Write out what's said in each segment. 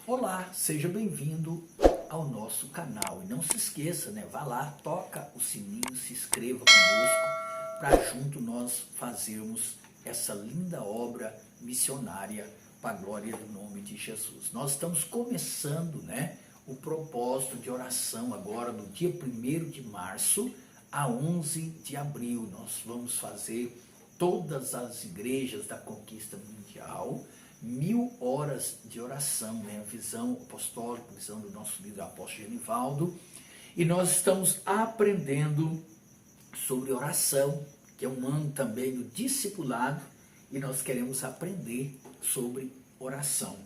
Olá, seja bem-vindo ao nosso canal. E não se esqueça, né? Vá lá, toca o sininho, se inscreva conosco para junto nós fazermos essa linda obra missionária para a glória do nome de Jesus. Nós estamos começando, né, o propósito de oração agora no dia 1º de março a 11 de abril. Nós vamos fazer todas as igrejas da Conquista Mundial 1000 horas de oração, né? Visão apostólica, visão do nosso líder apóstolo Genivaldo. E nós estamos aprendendo sobre oração, que é um ano também do discipulado, e nós queremos aprender sobre oração.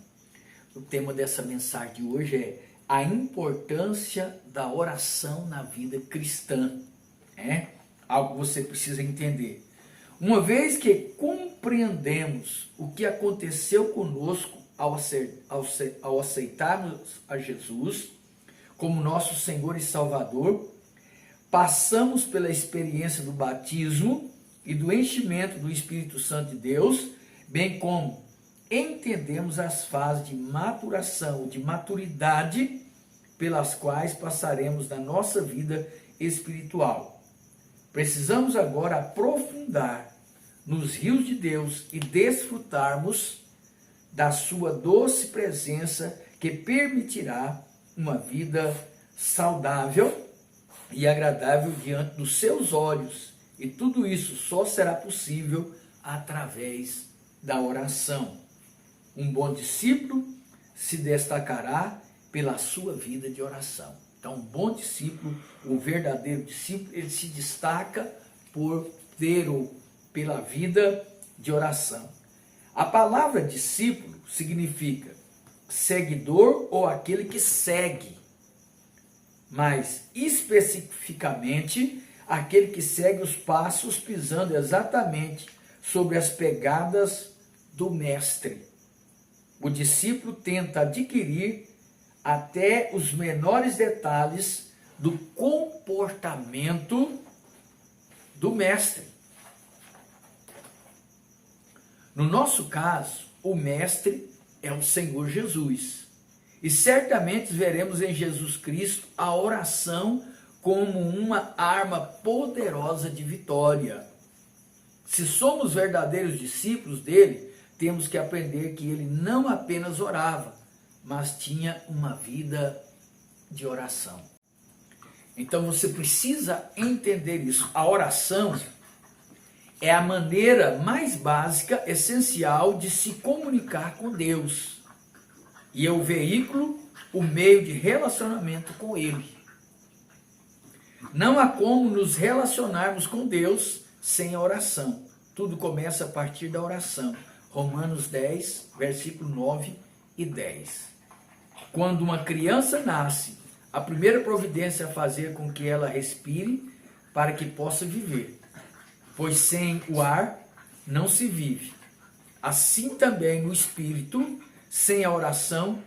O tema dessa mensagem de hoje é a importância da oração na vida cristã. É algo que você precisa entender. Uma vez que compreendemos o que aconteceu conosco ao aceitarmos a Jesus como nosso Senhor e Salvador, passamos pela experiência do batismo e do enchimento do Espírito Santo de Deus, bem como entendemos as fases de maturação, de maturidade pelas quais passaremos na nossa vida espiritual. Precisamos agora aprofundar nos rios de Deus e desfrutarmos da sua doce presença que permitirá uma vida saudável e agradável diante dos seus olhos. E tudo isso só será possível através da oração. Um bom discípulo se destacará pela sua vida de oração. Então, um bom discípulo, o verdadeiro discípulo, ele se destaca por ter pela vida de oração. A palavra discípulo significa seguidor ou aquele que segue, mas especificamente aquele que segue os passos pisando exatamente sobre as pegadas do mestre. O discípulo tenta adquirir até os menores detalhes do comportamento do mestre. No nosso caso, o mestre é o Senhor Jesus. E certamente veremos em Jesus Cristo a oração como uma arma poderosa de vitória. Se somos verdadeiros discípulos dele, temos que aprender que ele não apenas orava, mas tinha uma vida de oração. Então você precisa entender isso. A oração é a maneira mais básica, essencial de se comunicar com Deus. E é o veículo, o meio de relacionamento com Ele. Não há como nos relacionarmos com Deus sem a oração. Tudo começa a partir da oração. Romanos 10, versículo 9 e 10. Quando uma criança nasce, a primeira providência é fazer com que ela respire para que possa viver. Pois sem o ar não se vive. Assim também no espírito, sem a oração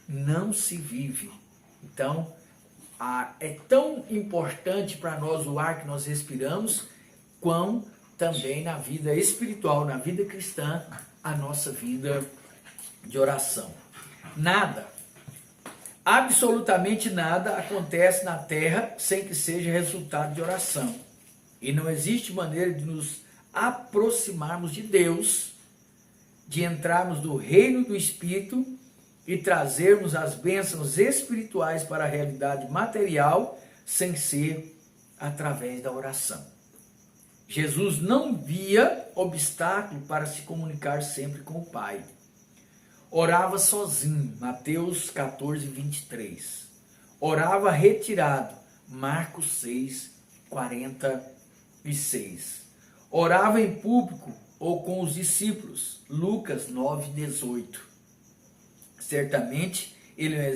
não se vive. Então, é tão importante para nós o ar que nós respiramos, quão também na vida espiritual, na vida cristã, a nossa vida de oração. Nada, absolutamente nada acontece na terra sem que seja resultado de oração. E não existe maneira de nos aproximarmos de Deus, de entrarmos no reino do Espírito e trazermos as bênçãos espirituais para a realidade material sem ser através da oração. Jesus não via obstáculo para se comunicar sempre com o Pai. Orava sozinho, Mateus 14, 23. Orava retirado, Marcos 6, 46. Orava em público ou com os discípulos, Lucas 9, 18. Certamente, ele é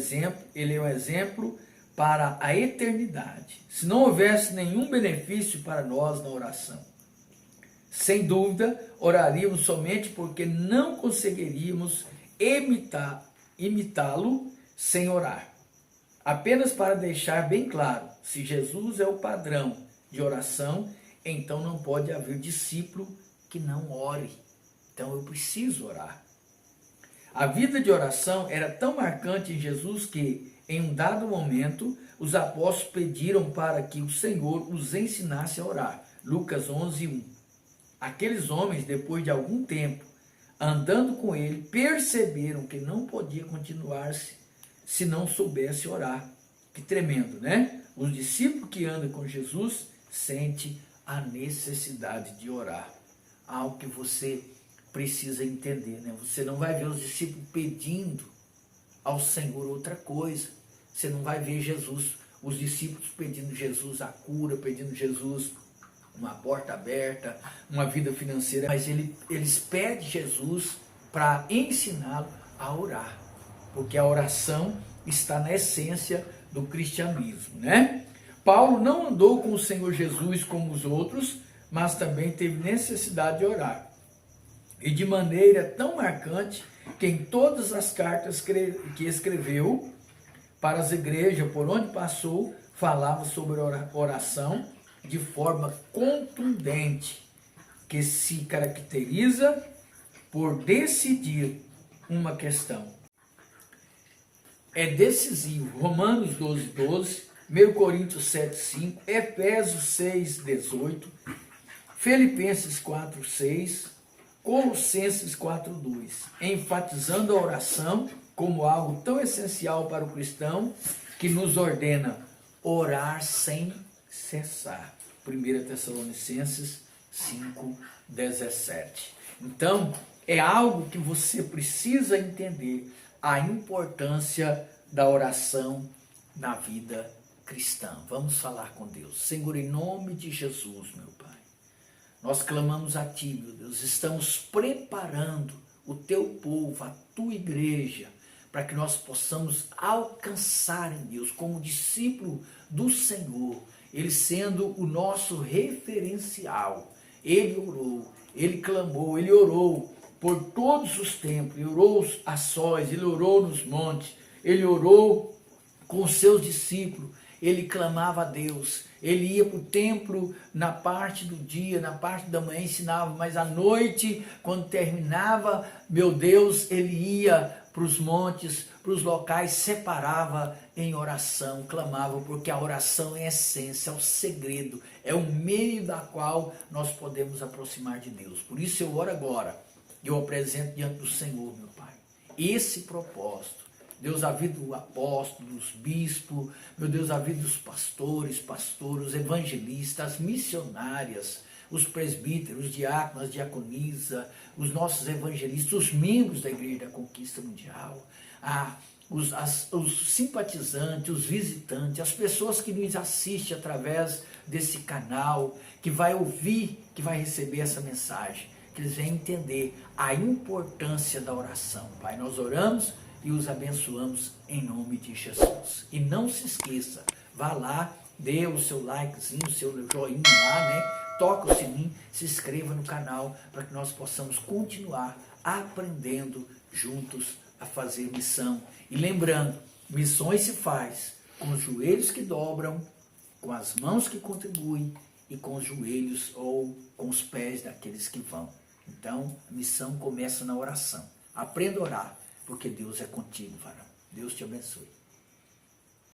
um exemplo para a eternidade. Se não houvesse nenhum benefício para nós na oração, sem dúvida, oraríamos somente porque não conseguiríamos imitá-lo sem orar. Apenas para deixar bem claro, se Jesus é o padrão de oração, então não pode haver discípulo que não ore. Então eu preciso orar. A vida de oração era tão marcante em Jesus que, em um dado momento, os apóstolos pediram para que o Senhor os ensinasse a orar. Lucas 11:1. Aqueles homens, depois de algum tempo andando com ele, perceberam que não podia continuar-se se não soubesse orar. Que tremendo, né? Os discípulos que andam com Jesus sentem a necessidade de orar. Algo que você precisa entender, né? Você não vai ver os discípulos pedindo ao Senhor outra coisa. Você não vai ver Jesus, os discípulos pedindo Jesus a cura, pedindo Jesus uma porta aberta, uma vida financeira, mas eles pedem Jesus para ensiná-lo a orar, porque a oração está na essência do cristianismo, né? Paulo não andou com o Senhor Jesus como os outros, mas também teve necessidade de orar. E de maneira tão marcante que em todas as cartas que escreveu para as igrejas por onde passou, falava sobre oração de forma contundente, que se caracteriza por decidir uma questão. É decisivo. Romanos 12:12, 1 Coríntios 7:5, Efésios 6:18, Filipenses 4:6, Colossenses 4:2, enfatizando a oração como algo tão essencial para o cristão que nos ordena orar sem cessar. 1 Tessalonicenses 5:17. Então, é algo que você precisa entender, a importância da oração na vida cristã. Vamos falar com Deus. Senhor, em nome de Jesus, meu Pai, nós clamamos a Ti, meu Deus, estamos preparando o Teu povo, a Tua igreja, para que nós possamos alcançar em Deus, como discípulo do Senhor, Ele sendo o nosso referencial. Ele orou, Ele clamou, Ele orou por todos os tempos, Ele orou a sós, Ele orou nos montes, Ele orou com os seus discípulos, Ele clamava a Deus, Ele ia para o templo na parte do dia, na parte da manhã ensinava, mas à noite, quando terminava, meu Deus, Ele ia para os montes, para os locais, separava em oração, clamava, porque a oração é a essência, é o segredo, é o meio da qual nós podemos aproximar de Deus. Por isso eu oro agora, eu apresento diante do Senhor, meu Pai, esse propósito. Deus, a vida do apóstolo, dos bispos, meu Deus, a vida dos pastores, pastoros, evangelistas, missionárias, os presbíteros, os diáconos, as diaconisas, os nossos evangelistas, os membros da Igreja da Conquista Mundial, os simpatizantes, os visitantes, as pessoas que nos assistem através desse canal, que vai ouvir, que vai receber essa mensagem, que eles venham entender a importância da oração. Pai, nós oramos e os abençoamos em nome de Jesus. E não se esqueça, vá lá, dê o seu likezinho, o seu joinha lá, né? Toca o sininho, se inscreva no canal para que nós possamos continuar aprendendo juntos a fazer missão. E lembrando, missões se faz com os joelhos que dobram, com as mãos que contribuem e com os joelhos ou com os pés daqueles que vão. Então, a missão começa na oração. Aprenda a orar, porque Deus é contigo, varão. Deus te abençoe.